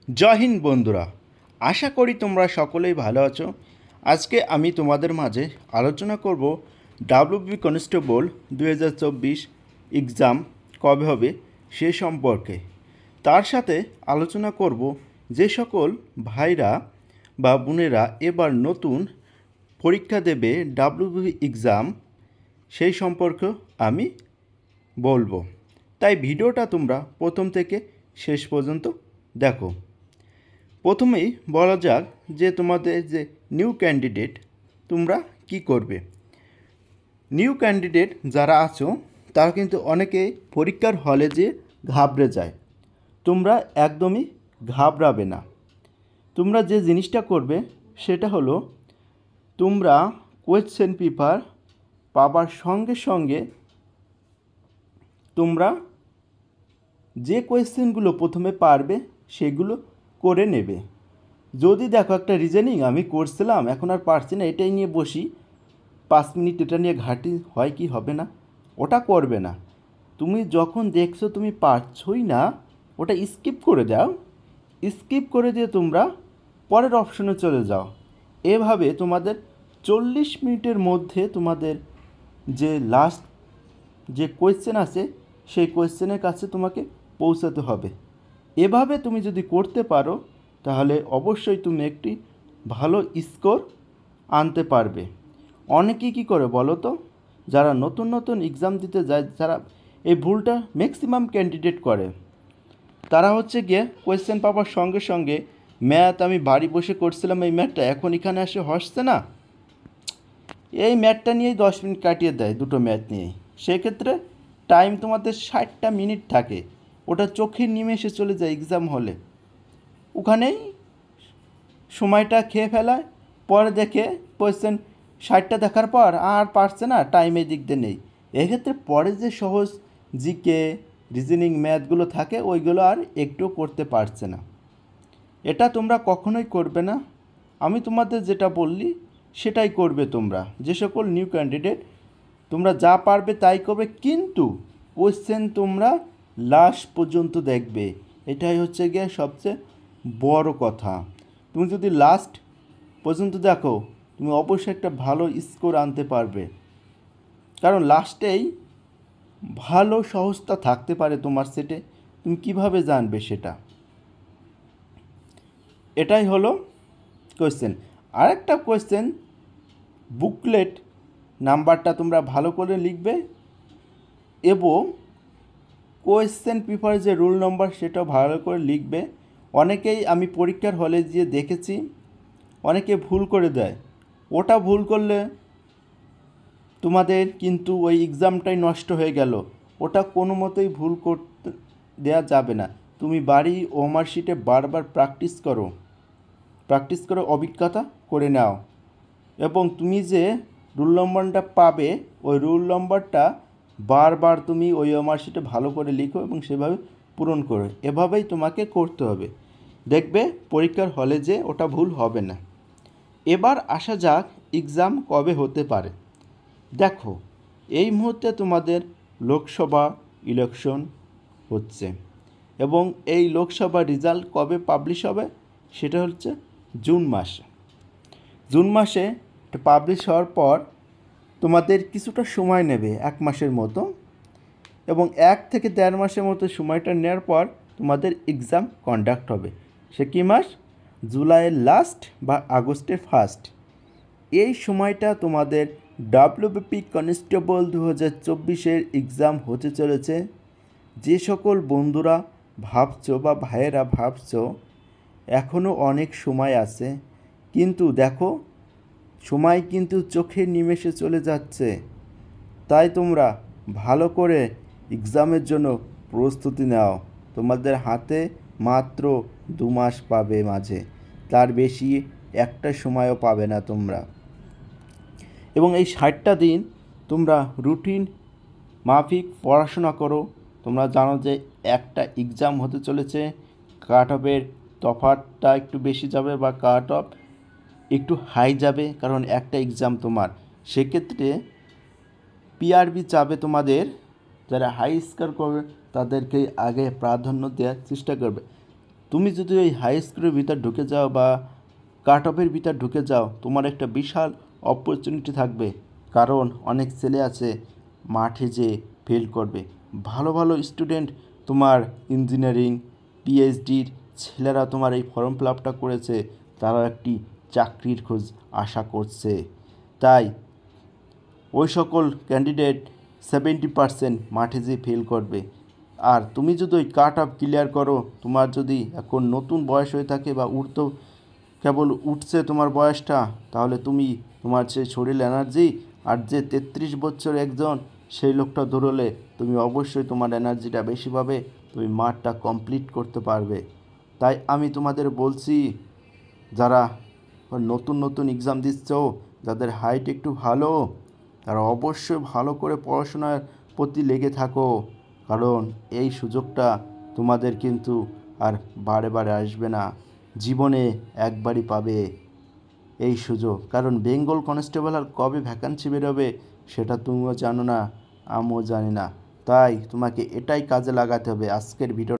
জয় হিন্দ বন্ধুরা, আশা করি তোমরা সকলেই ভালো আছো। আজকে আমি তোমাদের মাঝে আলোচনা করব ডাব্লিউবি কনস্টেবল 2024 এক্সাম কবে হবে সে সম্পর্কে। তার সাথে আলোচনা করব যে সকল ভাইরা বা বোনেরা এবার নতুন পরীক্ষা দেবে ডাব্লিউবি এক্সাম, সেই সম্পর্কে আমি বলবো। তাই ভিডিওটা তোমরা প্রথম থেকে শেষ পর্যন্ত দেখো। প্রথমেই বলা যাক যে তোমাদের যে নিউ ক্যান্ডিডেট তোমরা কি করবে। নিউ ক্যান্ডিডেট যারা আছো তারা কিন্তু অনেকেই পরীক্ষার হলে যে ঘাবড়ে যায়। তোমরা একদমই ঘাবড়াবে না। তোমরা যে জিনিসটা করবে সেটা হলো, তোমরা কোয়েশ্চেন পেপার পাবার সঙ্গে সঙ্গে তোমরা যে কোয়েশ্চেনগুলো প্রথমে পারবে সেগুলো করে নেবে। যদি দেখো একটা রিজনিং আমি করছিলাম এখন আর পারছি না, এটাই নিয়ে বসি 5 মিনিট এটা নিয়ে ঘাঁটি, হয় কি হবে না, ওটা করবে না। তুমি যখন দেখছো তুমি পারছই না, ওটা স্কিপ করে দাও। স্কিপ করে দিয়ে তোমরা পরের অপশনে চলে যাও। এভাবে তোমাদের 40 মিনিটের মধ্যে তোমাদের যে লাস্ট যে কোয়েশ্চেন আছে সেই কোয়েশ্চেনের কাছে তোমাকে পৌঁছাতে হবে। এভাবে তুমি যদি করতে পারো তাহলে অবশ্যই তুমি একটি ভালো স্কোর আনতে পারবে। অনেকেই কী করে বলো তো, যারা নতুন নতুন এক্সাম দিতে যায়, যারা এই ভুলটা ম্যাক্সিমাম ক্যান্ডিডেট করে, তারা হচ্ছে গিয়ে কোয়েশ্চেন পাওয়ার সঙ্গে সঙ্গে ম্যাথ আমি বাড়ি বসে করছিলাম, এই ম্যাথটা এখন এখানে এসে হসছে না, এই ম্যাথটা নিয়েই 10 মিনিট কাটিয়ে দেয়, দুটো ম্যাথ নিয়েই। সেক্ষেত্রে টাইম তোমাদের 60টা মিনিট থাকে, ওটা চোখের নিমেষে চলে যায় এক্সাম হলে। ওখানেই সময়টা খেয়ে ফেলায়, পরে দেখে কোয়েশ্চেন 60টা দেখার পর আর পারছে না, টাইম এই দিক দিয়ে নেই। এক্ষেত্রে পরে যে সহজ জিকে রিজনিং ম্যাথগুলো থাকে ওইগুলো আর একটু করতে পারছে না। এটা তোমরা কখনোই করবে না। আমি তোমাদের যেটা বললি সেটাই করবে তোমরা। যে সকল নিউ ক্যান্ডিডেট তোমরা যা পারবে তাই করবে, কিন্তু কোয়েশ্চেন তোমরা লাস্ট পর্যন্ত দেখবে। এটাই হচ্ছে গিয়ে সবচেয়ে বড় কথা। তুমি যদি লাস্ট পর্যন্ত দেখো তুমি অবশ্যই একটা ভালো স্কোর আনতে পারবে, কারণ লাস্টেই ভালো সহজতা থাকতে পারে তোমার সেটে, তুমি কিভাবে জানবে সেটা। এটাই হলো কোয়েশ্চেন। আরেকটা কোয়েশ্চেন, বুকলেট নাম্বারটা তোমরা ভালো করে লিখবে এবং কোয়েশ্চেন পেপার যে রুল নম্বর সেটাও ভালো করে লিখবে। অনেকেই আমি পরীক্ষার হলে গিয়ে দেখেছি অনেকে ভুল করে দেয়, ওটা ভুল করলে তোমাদের কিন্তু ওই এক্সামটাই নষ্ট হয়ে গেল। ওটা কোনো মতেই ভুল করতে দেওয়া যাবে না। তুমি বাড়ি হোমওয়ার্কশিটে বারবার প্র্যাকটিস করে অভিজ্ঞতা করে নাও, এবং তুমি যে রুল নম্বরটা পাবে ওই রুল নম্বরটা বারবার তুমি ওই হোমওয়ার্কশিটে ভালো করে লিখো এবং সেভাবে পূরণ করো। এভাবেই তোমাকে করতে হবে, দেখবে পরীক্ষার হলে যে ওটা ভুল হবে না। এবার আসা যাক এক্সাম কবে হতে পারে। দেখো, এই মুহূর্তে তোমাদের লোকসভা ইলেকশন হচ্ছে এবং এই লোকসভা রেজাল্ট কবে পাবলিশ হবে সেটা হচ্ছে জুন মাসে পাবলিশ হওয়ার পর তোমাদের কিছুটা সময় নেবে, 1 মাসের মতো, এবং 1 থেকে 1.5 মাসের মতো সময়টা নেওয়ার পর তোমাদের এক্সাম কন্ডাক্ট হবে। সে কী মাস? জুলাইয়ের লাস্ট বা আগস্টের ফার্স্ট। এই সময়টা তোমাদের ডাব্লিউবিপি কনস্টেবল 2024 এক্সাম হতে চলেছে। যে সকল বন্ধুরা ভাবছো বা ভাইয়েরা ভাবছো এখনও অনেক সময় আছে, কিন্তু দেখো সময় কিন্তু চোখের নিমেষে চলে যাচ্ছে। তাই তোমরা ভালো করে এক্সামের জন্য প্রস্তুতি নাও। তোমাদের হাতে মাত্র 2 মাস পাবে মাঝে, তার বেশি একটা সময়ও পাবে না তোমরা। এবং এই 60টা দিন তোমরা রুটিন মাফিক পড়াশোনা করো। তোমরা জানো যে একটা এক্সাম হতে চলেছে, কাট অফের তফাৎটা একটু বেশি যাবে বা কাট অফ একটু হাই যাবে, কারণ একটা এক্সাম তোমার। সেক্ষেত্রে পিআরবি চাবে তোমাদের, যারা হাই স্কোর করবে তাদেরকে আগে প্রাধান্য দেওয়ার চেষ্টা করবে। তুমি যদি ওই হাই স্কুলের ভিতর ঢুকে যাও বা কাট অফের ভিতর ঢুকে যাও, তোমার একটা বিশাল অপরচুনিটি থাকবে। কারণ অনেক ছেলে আছে মাঠে যে ফেল করবে, ভালো ভালো স্টুডেন্ট তোমার ইঞ্জিনিয়ারিং পিএইচডির ছেলেরা তোমার এই ফর্ম ফিল আপটা করেছে, তারাও একটি চাকরির খোঁজ আশা করছে। তাই ওই সকল ক্যান্ডিডেট 70% মাঠে যেয়ে ফেল করবে। আর তুমি যদি ওই কাট অফ ক্লিয়ার করো, তোমার যদি এখন নতুন বয়স হয়ে থাকে বা কেবল উঠছে তোমার বয়সটা, তাহলে তুমি তোমার সেই শরীর এনার্জি আর যে 33 বছর একজন সেই লোকটা দৌড়লে তুমি অবশ্যই তোমার এনার্জিটা বেশি পাবে, তুমি মাঠটা কমপ্লিট করতে পারবে। তাই আমি তোমাদের বলছি, যারা নতুন নতুন এক্সাম দিচ্ছ, যাদের হাইট একটু ভালো, তারা অবশ্যই ভালো করে পড়াশোনার প্রতি লেগে থাকো। কারণ এই সুযোগটা তোমাদের কিন্তু আর বারে বারে আসবে না, জীবনে একবারই পাবে এই সুযোগ। কারণ বেঙ্গল কনস্টেবল আর কবে ভ্যাকান্সি বেরোবে সেটা তুমিও জানো না, আমিও জানি না। তাই তোমাকে এটাই কাজে লাগাতে হবে। আজকের ভিডিও